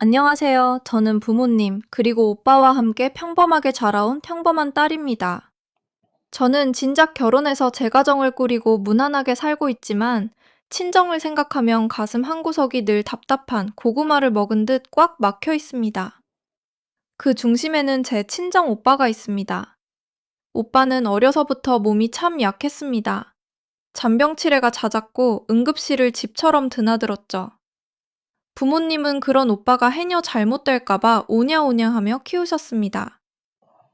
안녕하세요. 저는 부모님, 그리고 오빠와 함께 평범하게 자라온 평범한 딸입니다. 저는 진작 결혼해서 제 가정을 꾸리고 무난하게 살고 있지만, 친정을 생각하면 가슴 한구석이 늘 답답한 고구마를 먹은 듯 꽉 막혀 있습니다. 그 중심에는 제 친정 오빠가 있습니다. 오빠는 어려서부터 몸이 참 약했습니다. 잔병치레가 잦았고 응급실을 집처럼 드나들었죠. 부모님은 그런 오빠가 해녀 잘못될까봐 오냐오냐 하며 키우셨습니다.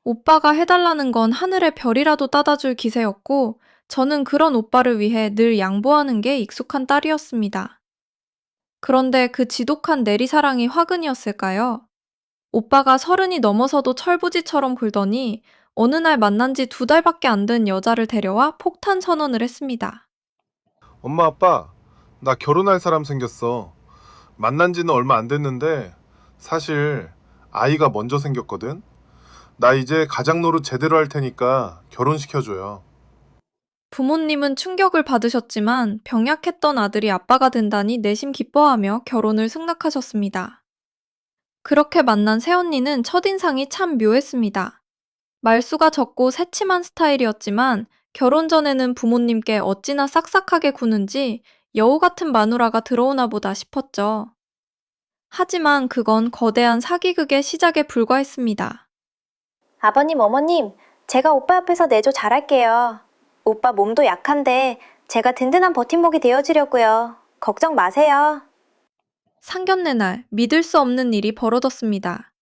오빠가 해달라는 건 하늘의 별이라도 따다줄 기세였고, 저는 그런 오빠를 위해 늘 양보하는 게 익숙한 딸이었습니다. 그런데 그 지독한 내리사랑이 화근이었을까요? 오빠가 30이 넘어서도 철부지처럼 굴더니 어느 날 만난 지 2달밖에 안 된 여자를 데려와 폭탄 선언을 했습니다. 엄마, 아빠, 나 결혼할 사람 생겼어. 만난 지는 얼마 안 됐는데, 사실, 아이가 먼저 생겼거든? 나 이제 가장 노릇 제대로 할 테니까 결혼시켜줘요. 부모님은 충격을 받으셨지만 병약했던 아들이 아빠가 된다니 내심 기뻐하며 결혼을 승낙하셨습니다. 그렇게 만난 새언니는 첫인상이 참 묘했습니다. 말수가 적고 새침한 스타일이었지만 결혼 전에는 부모님께 어찌나 싹싹하게 구는지 여우 같은 마누라가 들어오나 보다 싶었죠. 하지만 그건 거대한 사기극의 시작에 불과했습니다. 아버님, 어머님, 제가 오빠 옆에서 내조 잘할게요. 오빠 몸도 약한데 제가 든든한 버팀목이 되어주려고요. 걱정 마세요. 상견례 날 믿을 수 없는 일이 벌어졌습니다.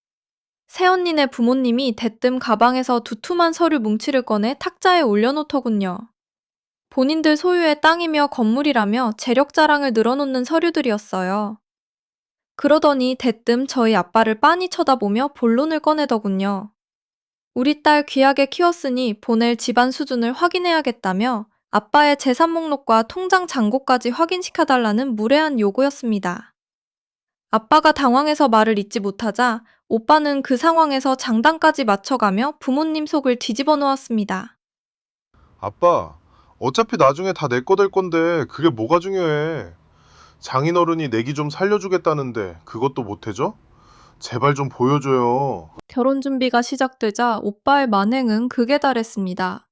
새언니네 부모님이 대뜸 가방에서 두툼한 서류 뭉치를 꺼내 탁자에 올려놓더군요. 본인들 소유의 땅이며 건물이라며 재력 자랑을 늘어놓는 서류들이었어요. 그러더니 대뜸 저희 아빠를 빤히 쳐다보며 본론을 꺼내더군요. 우리 딸 귀하게 키웠으니 보낼 집안 수준을 확인해야겠다며 아빠의 재산 목록과 통장 잔고까지 확인시켜달라는 무례한 요구였습니다. 아빠가 당황해서 말을 잇지 못하자 오빠는 그 상황에서 장단까지 맞춰가며 부모님 속을 뒤집어 놓았습니다. 아빠, 어차피 나중에 다 내 거 될 건데, 그게 뭐가 중요해? 장인어른이 내기 좀 살려주겠다는데, 그것도 못 해줘? 제발 좀 보여줘요. 결혼 준비가 시작되자 오빠의 만행은 극에 달했습니다.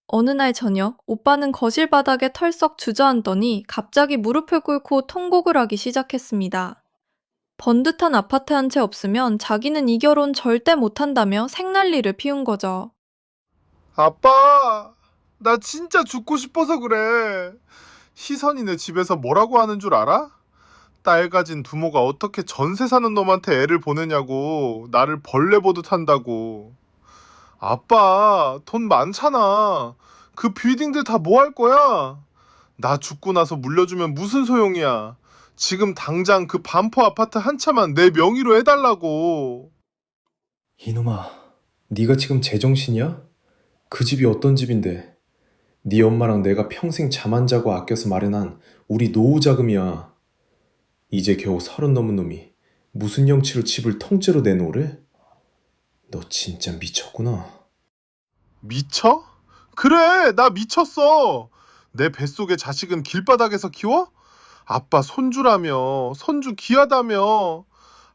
어느 날 저녁 오빠는 거실 바닥에 털썩 주저앉더니 갑자기 무릎을 꿇고 통곡을 하기 시작했습니다. 번듯한 아파트 한 채 없으면 자기는 이 결혼 절대 못한다며 생난리를 피운 거죠. 아빠, 나 진짜 죽고 싶어서 그래. 희선이 네 집에서 뭐라고 하는 줄 알아? 딸 가진 두모가 어떻게 전세 사는 놈한테 애를 보내냐고 나를 벌레 보듯 한다고. 아빠 돈 많잖아. 그 빌딩들 다 뭐 할 거야? 나 죽고 나서 물려주면 무슨 소용이야. 지금 당장 그 반포 아파트 한 채만 내 명의로 해달라고. 이놈아, 네가 지금 제정신이야? 그 집이 어떤 집인데? 네 엄마랑 내가 평생 잠 안 자고 아껴서 마련한 우리 노후 자금이야. 이제 겨우 30 넘은 놈이 무슨 영치로 집을 통째로 내놓으래? 너 진짜 미쳤구나. 미쳐? 그래, 나 미쳤어. 내 뱃속의 자식은 길바닥에서 키워? 아빠 손주라며, 손주 귀하다며.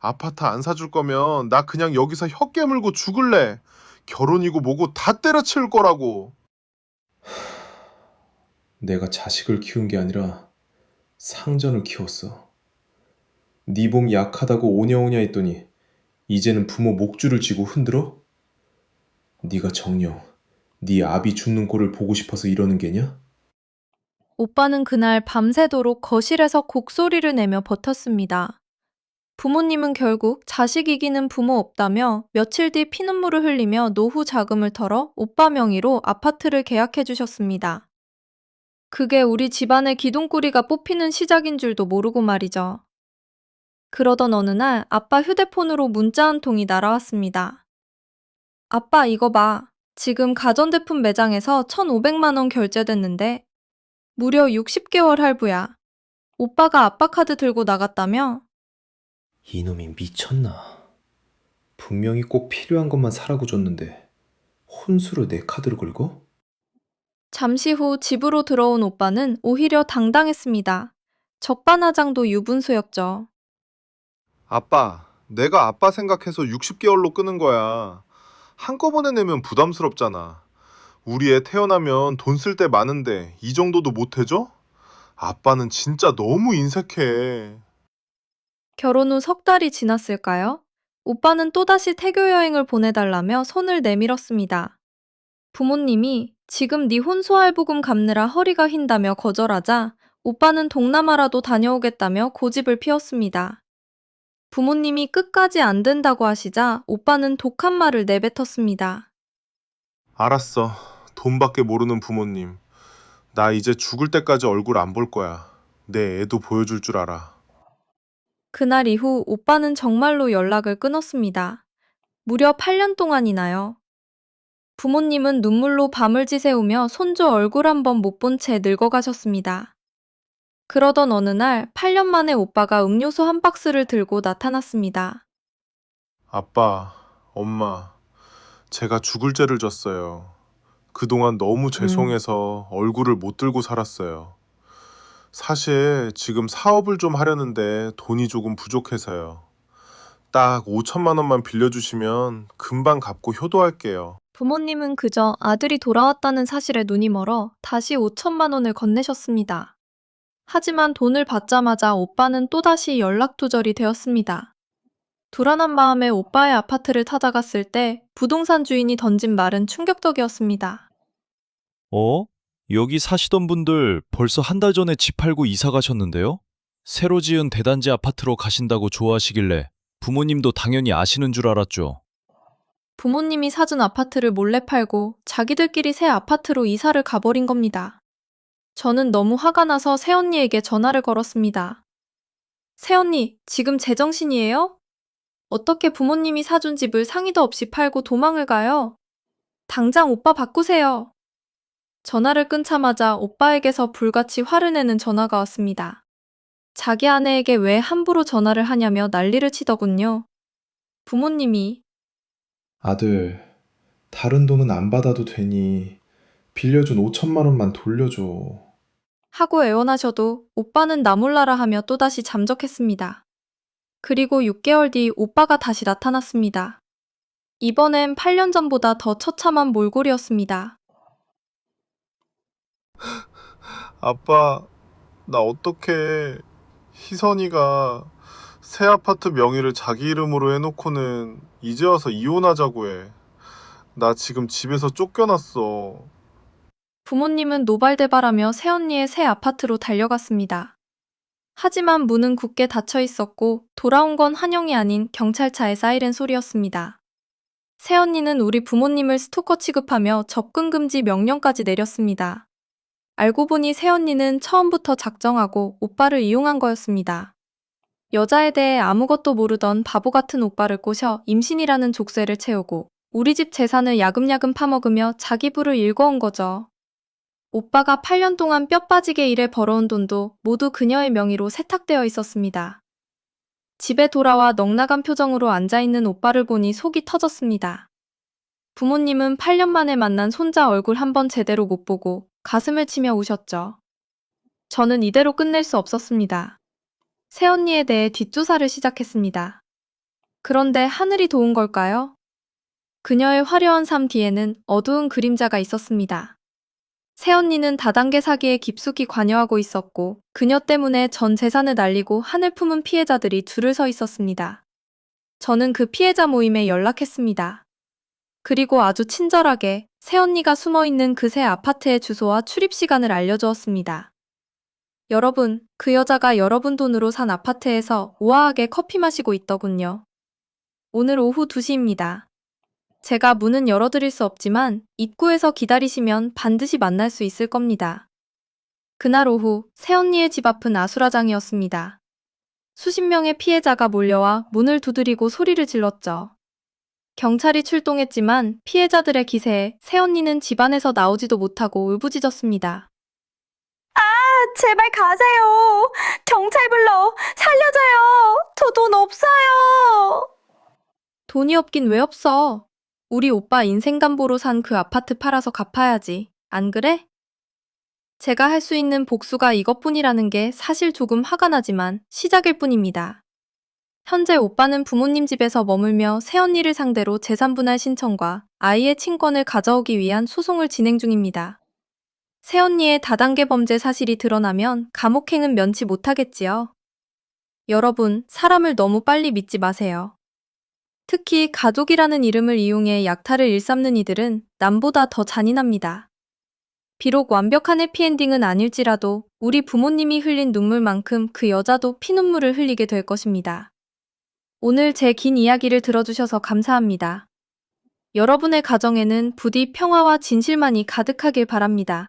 아파트 안 사줄 거면 나 그냥 여기서 혀 깨물고 죽을래. 결혼이고 뭐고 다 때려치울 거라고. 내가 자식을 키운 게 아니라 상전을 키웠어. 네 몸 약하다고 오냐오냐 했더니 이제는 부모 목줄을 쥐고 흔들어? 네가 정녕 네 아비 죽는 꼴을 보고 싶어서 이러는 게냐? 오빠는 그날 밤새도록 거실에서 곡소리를 내며 버텼습니다. 부모님은 결국 자식 이기는 부모 없다며 며칠 뒤 피눈물을 흘리며 노후 자금을 털어 오빠 명의로 아파트를 계약해 주셨습니다. 그게 우리 집안의 기둥꾸리가 뽑히는 시작인 줄도 모르고 말이죠. 그러던 어느 날 아빠 휴대폰으로 문자 한 통이 날아왔습니다. 아빠 이거 봐. 지금 가전제품 매장에서 1,500만 원 결제됐는데 무려 60개월 할부야. 오빠가 아빠 카드 들고 나갔다며? 이놈이 미쳤나? 분명히 꼭 필요한 것만 사라고 줬는데 혼수로 내 카드를 긁어? 잠시 후 집으로 들어온 오빠는 오히려 당당했습니다. 적반하장도 유분수였죠. 아빠, 내가 아빠 생각해서 60개월로 끄는 거야. 한꺼번에 내면 부담스럽잖아. 우리 애 태어나면 돈 쓸 때 많은데 이 정도도 못 해줘? 아빠는 진짜 너무 인색해. 결혼 후 석 달이 지났을까요? 오빠는 또다시 태교 여행을 보내달라며 손을 내밀었습니다. 부모님이 지금 네 혼수할부금 갚느라 허리가 휜다며 거절하자 오빠는 동남아라도 다녀오겠다며 고집을 피웠습니다. 부모님이 끝까지 안 된다고 하시자 오빠는 독한 말을 내뱉었습니다. 알았어. 돈밖에 모르는 부모님. 나 이제 죽을 때까지 얼굴 안 볼 거야. 내 애도 보여줄 줄 알아. 그날 이후 오빠는 정말로 연락을 끊었습니다. 무려 8년 동안이나요. 부모님은 눈물로 밤을 지새우며 손주 얼굴 한 번 못 본 채 늙어가셨습니다. 그러던 어느 날 8년 만에 오빠가 음료수 한 박스를 들고 나타났습니다. 아빠, 엄마, 제가 죽을 죄를 졌어요. 그동안 너무 죄송해서 얼굴을 못 들고 살았어요. 사실 지금 사업을 좀 하려는데 돈이 조금 부족해서요. 딱 5천만 원만 빌려주시면 금방 갚고 효도할게요. 부모님은 그저 아들이 돌아왔다는 사실에 눈이 멀어 다시 5천만 원을 건네셨습니다. 하지만 돈을 받자마자 오빠는 또다시 연락두절이 되었습니다. 불안한 마음에 오빠의 아파트를 찾아갔을 때 부동산 주인이 던진 말은 충격적이었습니다. 어? 여기 사시던 분들 벌써 한 달 전에 집 팔고 이사 가셨는데요? 새로 지은 대단지 아파트로 가신다고 좋아하시길래 부모님도 당연히 아시는 줄 알았죠. 부모님이 사준 아파트를 몰래 팔고 자기들끼리 새 아파트로 이사를 가버린 겁니다. 저는 너무 화가 나서 새언니에게 전화를 걸었습니다. 새언니, 지금 제정신이에요? 어떻게 부모님이 사준 집을 상의도 없이 팔고 도망을 가요? 당장 오빠 바꾸세요. 전화를 끊자마자 오빠에게서 불같이 화를 내는 전화가 왔습니다. 자기 아내에게 왜 함부로 전화를 하냐며 난리를 치더군요. 부모님이 아들, 다른 돈은 안 받아도 되니 빌려준 5천만 원만 돌려줘. 하고 애원하셔도 오빠는 나 몰라라 하며 또다시 잠적했습니다. 그리고 6개월 뒤 오빠가 다시 나타났습니다. 이번엔 8년 전보다 더 처참한 몰골이었습니다. 아빠, 나 어떡해. 희선이가 새 아파트 명의를 자기 이름으로 해놓고는 이제 와서 이혼하자고 해. 나 지금 집에서 쫓겨났어. 부모님은 노발대발하며 새언니의 새 아파트로 달려갔습니다. 하지만 문은 굳게 닫혀 있었고 돌아온 건 한영이 아닌 경찰차의 사이렌 소리였습니다. 새언니는 우리 부모님을 스토커 취급하며 접근 금지 명령까지 내렸습니다. 알고 보니 새언니는 처음부터 작정하고 오빠를 이용한 거였습니다. 여자에 대해 아무것도 모르던 바보 같은 오빠를 꼬셔 임신이라는 족쇄를 채우고 우리 집 재산을 야금야금 파먹으며 자기 부를 일궈온 거죠. 오빠가 8년 동안 뼈 빠지게 일해 벌어온 돈도 모두 그녀의 명의로 세탁되어 있었습니다. 집에 돌아와 넋나간 표정으로 앉아있는 오빠를 보니 속이 터졌습니다. 부모님은 8년 만에 만난 손자 얼굴 한번 제대로 못 보고 가슴을 치며 우셨죠. 저는 이대로 끝낼 수 없었습니다. 새언니에 대해 뒷조사를 시작했습니다. 그런데 하늘이 도운 걸까요? 그녀의 화려한 삶 뒤에는 어두운 그림자가 있었습니다. 새언니는 다단계 사기에 깊숙이 관여하고 있었고 그녀 때문에 전 재산을 날리고 한을 품은 피해자들이 줄을 서 있었습니다. 저는 그 피해자 모임에 연락했습니다. 그리고 아주 친절하게 새언니가 숨어있는 그 새 아파트의 주소와 출입 시간을 알려주었습니다. 여러분, 그 여자가 여러분 돈으로 산 아파트에서 우아하게 커피 마시고 있더군요. 오늘 오후 2시입니다. 제가 문은 열어드릴 수 없지만 입구에서 기다리시면 반드시 만날 수 있을 겁니다. 그날 오후 새언니의 집 앞은 아수라장이었습니다. 수십 명의 피해자가 몰려와 문을 두드리고 소리를 질렀죠. 경찰이 출동했지만 피해자들의 기세에 새언니는 집안에서 나오지도 못하고 울부짖었습니다. 제발 가세요. 경찰 불러. 살려줘요. 저 돈 없어요. 돈이 없긴 왜 없어? 우리 오빠 인생담보로 산 그 아파트 팔아서 갚아야지. 안 그래? 제가 할 수 있는 복수가 이것뿐이라는 게 사실 조금 화가 나지만 시작일 뿐입니다. 현재 오빠는 부모님 집에서 머물며 새언니를 상대로 재산분할 신청과 아이의 친권을 가져오기 위한 소송을 진행 중입니다. 새언니의 다단계 범죄 사실이 드러나면 감옥행은 면치 못하겠지요. 여러분, 사람을 너무 빨리 믿지 마세요. 특히 가족이라는 이름을 이용해 약탈을 일삼는 이들은 남보다 더 잔인합니다. 비록 완벽한 해피엔딩은 아닐지라도 우리 부모님이 흘린 눈물만큼 그 여자도 피눈물을 흘리게 될 것입니다. 오늘 제 긴 이야기를 들어주셔서 감사합니다. 여러분의 가정에는 부디 평화와 진실만이 가득하길 바랍니다.